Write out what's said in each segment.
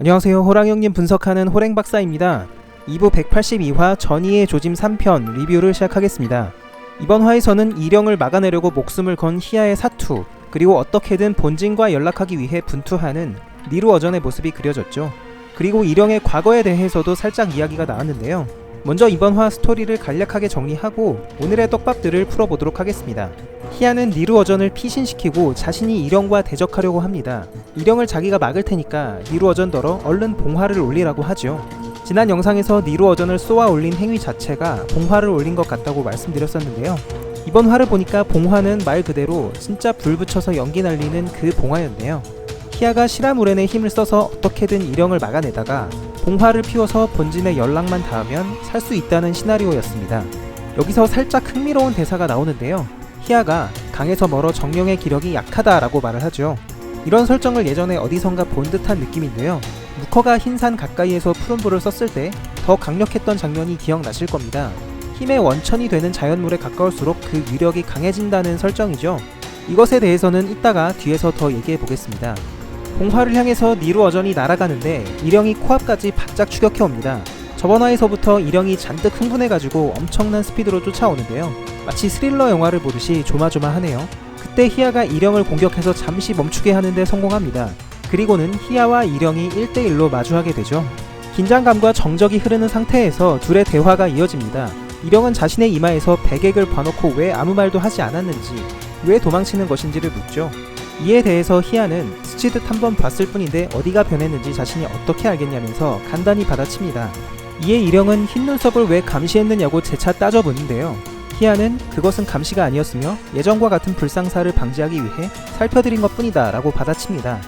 안녕하세요. 호랑이형님 분석하는 호랭박사입니다. 2부 182화 전이의 조짐 3편 리뷰를 시작하겠습니다. 이번 화에서는 일영을 막아내려고 목숨을 건 희야의 사투, 그리고 어떻게든 본진과 연락하기 위해 분투하는 니루어전의 모습이 그려졌죠. 그리고 일영의 과거에 대해서도 살짝 이야기가 나왔는데요. 먼저 이번 화 스토리를 간략하게 정리하고 오늘의 떡밥들을 풀어보도록 하겠습니다. 희야는 니루어전을 피신시키고 자신이 일영과 대적하려고 합니다. 일영을 자기가 막을 테니까 니루어전더러 얼른 봉화를 올리라고 하죠. 지난 영상에서 니루어전을 쏘아 올린 행위 자체가 봉화를 올린 것 같다고 말씀드렸었는데요. 이번 화를 보니까 봉화는 말 그대로 진짜 불 붙여서 연기 날리는 그 봉화였네요. 희야가 시라무렌의 힘을 써서 어떻게든 일영을 막아내다가 봉화를 피워서 본진에 연락만 닿으면 살 수 있다는 시나리오였습니다. 여기서 살짝 흥미로운 대사가 나오는데요. 희야가 강에서 멀어 정령의 기력이 약하다라고 말을 하죠. 이런 설정을 예전에 어디선가 본 듯한 느낌인데요. 무커가 흰산 가까이에서 푸른불을 썼을 때 더 강력했던 장면이 기억나실 겁니다. 힘의 원천이 되는 자연물에 가까울수록 그 위력이 강해진다는 설정이죠. 이것에 대해서는 이따가 뒤에서 더 얘기해 보겠습니다. 봉화를 향해서 니루어전이 날아가는데 일영이 코앞까지 바짝 추격해옵니다. 저번 화에서부터 일영이 잔뜩 흥분해가지고 엄청난 스피드로 쫓아오는데요. 마치 스릴러 영화를 보듯이 조마조마하네요. 그때 희야가 일영을 공격해서 잠시 멈추게 하는데 성공합니다. 그리고는 희야와 일영이 1대1로 마주하게 되죠. 긴장감과 정적이 흐르는 상태에서 둘의 대화가 이어집니다. 일영은 자신의 이마에서 백액을 봐놓고 왜 아무 말도 하지 않았는지, 왜 도망치는 것인지를 묻죠. 이에 대해서 희야는 스치듯 한번 봤을 뿐인데 어디가 변했는지 자신이 어떻게 알겠냐면서 간단히 받아칩니다. 이에 일영은 흰 눈썹을 왜 감시했느냐고 재차 따져보는데요. 희야는 그것은 감시가 아니었으며 예전과 같은 불상사를 방지하기 위해 살펴드린 것뿐이다 라고 받아칩니다.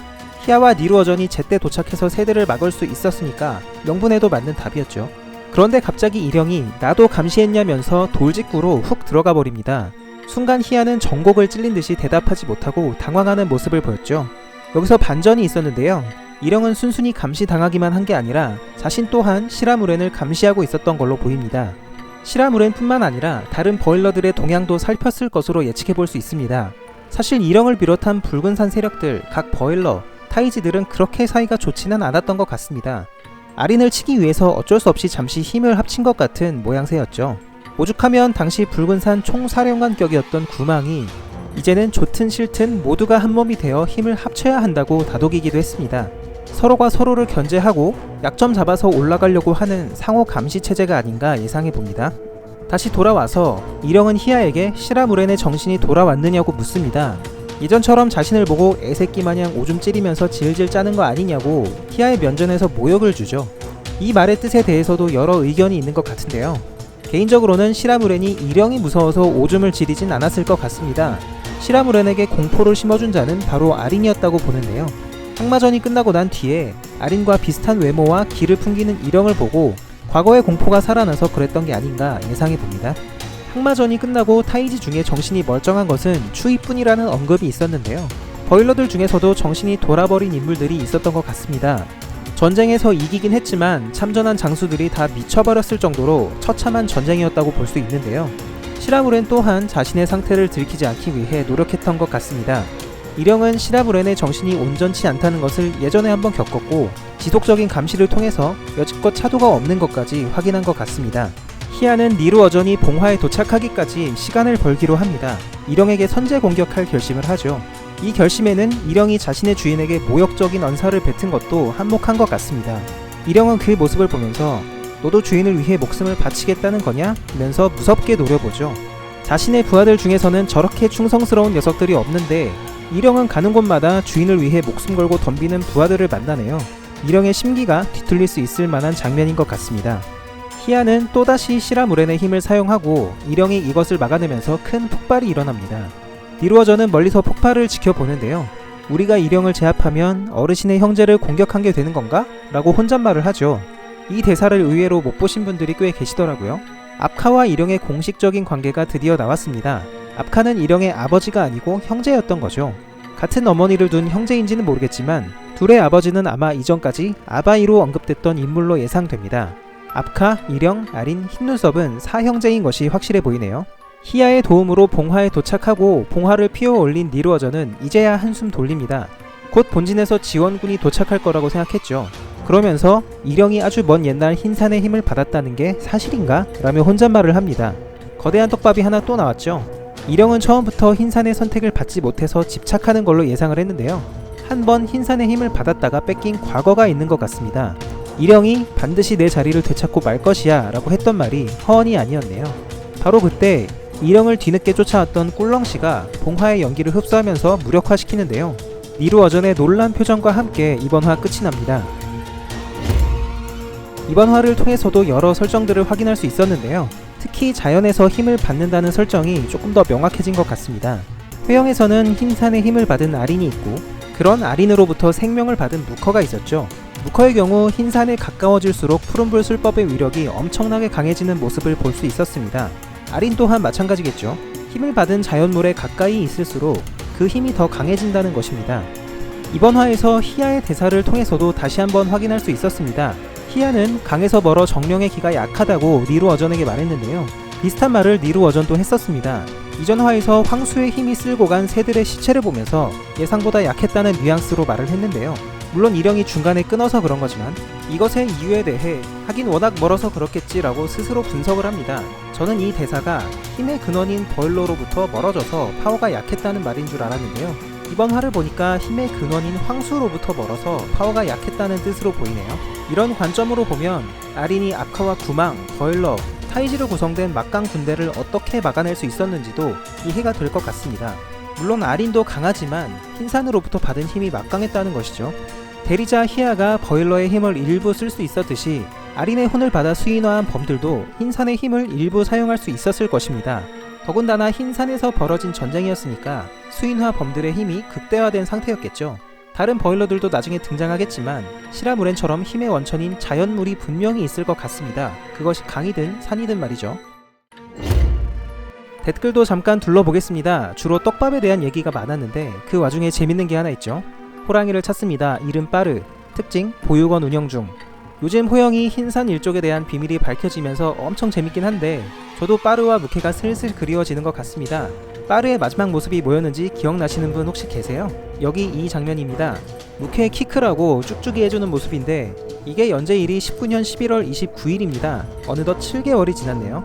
희야와 니루어전이 제때 도착해서 세대를 막을 수 있었으니까 명분에도 맞는 답이었죠. 그런데 갑자기 일영이 나도 감시했냐면서 돌직구로 훅 들어가 버립니다. 순간 희야는 정곡을 찔린 듯이 대답하지 못하고 당황하는 모습을 보였죠. 여기서 반전이 있었는데요. 일영은 순순히 감시당하기만 한 게 아니라 자신 또한 시라무렌을 감시하고 있었던 걸로 보입니다. 시라무렌뿐만 아니라 다른 버일러들의 동향도 살폈을 것으로 예측해볼 수 있습니다. 사실 일영을 비롯한 붉은산 세력들, 각 버일러, 타이지들은 그렇게 사이가 좋지는 않았던 것 같습니다. 아린을 치기 위해서 어쩔 수 없이 잠시 힘을 합친 것 같은 모양새였죠. 오죽하면 당시 붉은산 총사령관격이었던 구망이 이제는 좋든 싫든 모두가 한몸이 되어 힘을 합쳐야 한다고 다독이기도 했습니다. 서로가 서로를 견제하고 약점 잡아서 올라가려고 하는 상호 감시 체제가 아닌가 예상해봅니다. 다시 돌아와서 일영은 희야에게 시라무렌의 정신이 돌아왔느냐고 묻습니다. 예전처럼 자신을 보고 애새끼 마냥 오줌 찌리면서 질질 짜는 거 아니냐고 희야의 면전에서 모욕을 주죠. 이 말의 뜻에 대해서도 여러 의견이 있는 것 같은데요. 개인적으로는 시라무렌이 일영이 무서워서 오줌을 지리진 않았을 것 같습니다. 시라무렌에게 공포를 심어준 자는 바로 아린이었다고 보는데요. 항마전이 끝나고 난 뒤에 아린과 비슷한 외모와 기를 풍기는 일영을 보고 과거의 공포가 살아나서 그랬던 게 아닌가 예상해봅니다. 항마전이 끝나고 타이지 중에 정신이 멀쩡한 것은 추이뿐이라는 언급이 있었는데요. 버일러들 중에서도 정신이 돌아버린 인물들이 있었던 것 같습니다. 전쟁에서 이기긴 했지만 참전한 장수들이 다 미쳐버렸을 정도로 처참한 전쟁이었다고 볼 수 있는데요. 시라무렌 또한 자신의 상태를 들키지 않기 위해 노력했던 것 같습니다. 일영은 시라무렌의 정신이 온전치 않다는 것을 예전에 한번 겪었고 지속적인 감시를 통해서 여지껏 차도가 없는 것까지 확인한 것 같습니다. 희야는 니루어전이 봉화에 도착하기까지 시간을 벌기로 합니다. 일영에게 선제 공격할 결심을 하죠. 이 결심에는 일영이 자신의 주인에게 모욕적인 언사를 뱉은 것도 한몫한 것 같습니다. 일영은 그 모습을 보면서 너도 주인을 위해 목숨을 바치겠다는 거냐? 면서 무섭게 노려보죠. 자신의 부하들 중에서는 저렇게 충성스러운 녀석들이 없는데 일영은 가는 곳마다 주인을 위해 목숨 걸고 덤비는 부하들을 만나네요. 일영의 심기가 뒤틀릴 수 있을 만한 장면인 것 같습니다. 희야는 또다시 시라무렌의 힘을 사용하고 일영이 이것을 막아내면서 큰 폭발이 일어납니다. 니루어전은 멀리서 폭발을 지켜보는데요. 우리가 일영을 제압하면 어르신의 형제를 공격한 게 되는 건가? 라고 혼잣말을 하죠. 이 대사를 의외로 못 보신 분들이 꽤 계시더라고요. 압카와 일영의 공식적인 관계가 드디어 나왔습니다. 압카는 일영의 아버지가 아니고 형제였던 거죠. 같은 어머니를 둔 형제인지는 모르겠지만 둘의 아버지는 아마 이전까지 아바이로 언급됐던 인물로 예상됩니다. 압카, 일영, 아린, 흰눈썹은 사형제인 것이 확실해 보이네요. 희야의 도움으로 봉화에 도착하고 봉화를 피워 올린 니루어전은 이제야 한숨 돌립니다. 곧 본진에서 지원군이 도착할 거라고 생각했죠. 그러면서 이령이 아주 먼 옛날 흰산의 힘을 받았다는 게 사실인가? 라며 혼잣말을 합니다. 거대한 떡밥이 하나 또 나왔죠. 이령은 처음부터 흰산의 선택을 받지 못해서 집착하는 걸로 예상을 했는데요. 한 번 흰산의 힘을 받았다가 뺏긴 과거가 있는 것 같습니다. 이령이 반드시 내 자리를 되찾고 말 것이야 라고 했던 말이 허언이 아니었네요. 바로 그때 이령을 뒤늦게 쫓아왔던 꿀렁씨가 봉화의 연기를 흡수하면서 무력화시키는데요. 니루어전의 놀란 표정과 함께 이번 화 끝이 납니다. 이번 화를 통해서도 여러 설정들을 확인할 수 있었는데요. 특히 자연에서 힘을 받는다는 설정이 조금 더 명확해진 것 같습니다. 회영에서는 흰산의 힘을 받은 아린이 있고 그런 아린으로부터 생명을 받은 무커가 있었죠. 무커의 경우 흰산에 가까워질수록 푸른불 술법의 위력이 엄청나게 강해지는 모습을 볼 수 있었습니다. 아린 또한 마찬가지겠죠. 힘을 받은 자연물에 가까이 있을수록 그 힘이 더 강해진다는 것입니다. 이번 화에서 희야의 대사를 통해서도 다시 한번 확인할 수 있었습니다. 희야는 강에서 멀어 정령의 기가 약하다고 니루어전에게 말했는데요. 비슷한 말을 니루어전도 했었습니다. 이전 화에서 황수의 힘이 쓸고 간 새들의 시체를 보면서 예상보다 약했다는 뉘앙스로 말을 했는데요. 물론 이령이 중간에 끊어서 그런 거지만 이것의 이유에 대해 하긴 워낙 멀어서 그렇겠지라고 스스로 분석을 합니다. 저는 이 대사가 힘의 근원인 버일러로부터 멀어져서 파워가 약했다는 말인 줄 알았는데요. 이번 화를 보니까 힘의 근원인 황수로부터 멀어서 파워가 약했다는 뜻으로 보이네요. 이런 관점으로 보면 아린이 아카와 구망, 버일러, 타이지로 구성된 막강 군대를 어떻게 막아낼 수 있었는지도 이해가 될 것 같습니다. 물론 아린도 강하지만 흰산으로부터 받은 힘이 막강했다는 것이죠. 대리자 희야가 버일러의 힘을 일부 쓸 수 있었듯이 아린의 혼을 받아 수인화한 범들도 흰산의 힘을 일부 사용할 수 있었을 것입니다. 더군다나 흰산에서 벌어진 전쟁이었으니까 수인화 범들의 힘이 극대화된 상태였겠죠. 다른 버일러들도 나중에 등장하겠지만 시라무렌처럼 힘의 원천인 자연물이 분명히 있을 것 같습니다. 그것이 강이든 산이든 말이죠. 댓글도 잠깐 둘러보겠습니다. 주로 떡밥에 대한 얘기가 많았는데 그 와중에 재밌는 게 하나 있죠. 호랑이를 찾습니다. 이름 빠르. 특징 보육원 운영 중. 요즘 호영이 흰산 일족에 대한 비밀이 밝혀지면서 엄청 재밌긴 한데 저도 빠르와 무케가 슬슬 그리워지는 것 같습니다. 빠르의 마지막 모습이 뭐였는지 기억나시는 분 혹시 계세요? 여기 이 장면입니다. 무케의 키 크라고 쭉쭉이 해주는 모습인데 이게 연재일이 19년 11월 29일입니다. 어느덧 7개월이 지났네요.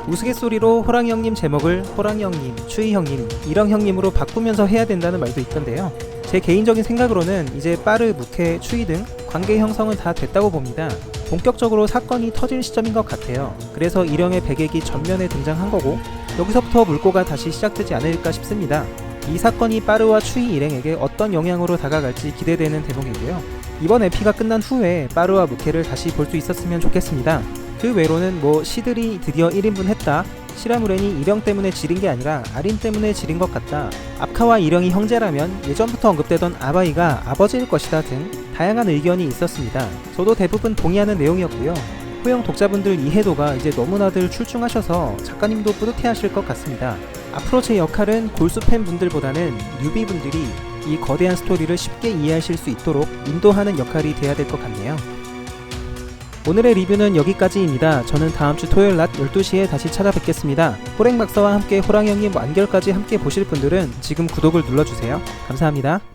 우스갯소리로 호랑이 형님 제목을 호랑이 형님, 추이 형님, 이령 형님으로 바꾸면서 해야 된다는 말도 있던데요. 제 개인적인 생각으로는 이제 빠르, 무케, 추이 등 관계 형성은 다 됐다고 봅니다. 본격적으로 사건이 터질 시점인 것 같아요. 그래서 이령의 배객이 전면에 등장한 거고 여기서부터 물꼬가 다시 시작되지 않을까 싶습니다. 이 사건이 빠르와 추이 일행에게 어떤 영향으로 다가갈지 기대되는 대목이고요. 이번 에피가 끝난 후에 빠르와 무케를 다시 볼 수 있었으면 좋겠습니다. 그 외로는 시들이 드디어 1인분 했다, 시라무렌이 이령 때문에 지린 게 아니라 아린 때문에 지린 것 같다, 아카와 이령이 형제라면 예전부터 언급되던 아바이가 아버지일 것이다 등 다양한 의견이 있었습니다. 저도 대부분 동의하는 내용이었고요. 호영 독자분들 이해도가 이제 너무나들 출중하셔서 작가님도 뿌듯해하실 것 같습니다. 앞으로 제 역할은 골수 팬분들보다는 뉴비분들이 이 거대한 스토리를 쉽게 이해하실 수 있도록 인도하는 역할이 돼야 될 것 같네요. 오늘의 리뷰는 여기까지입니다. 저는 다음주 토요일 낮 12시에 다시 찾아뵙겠습니다. 호랭박사와 함께 호랑이 형님 완결까지 함께 보실 분들은 지금 구독을 눌러주세요. 감사합니다.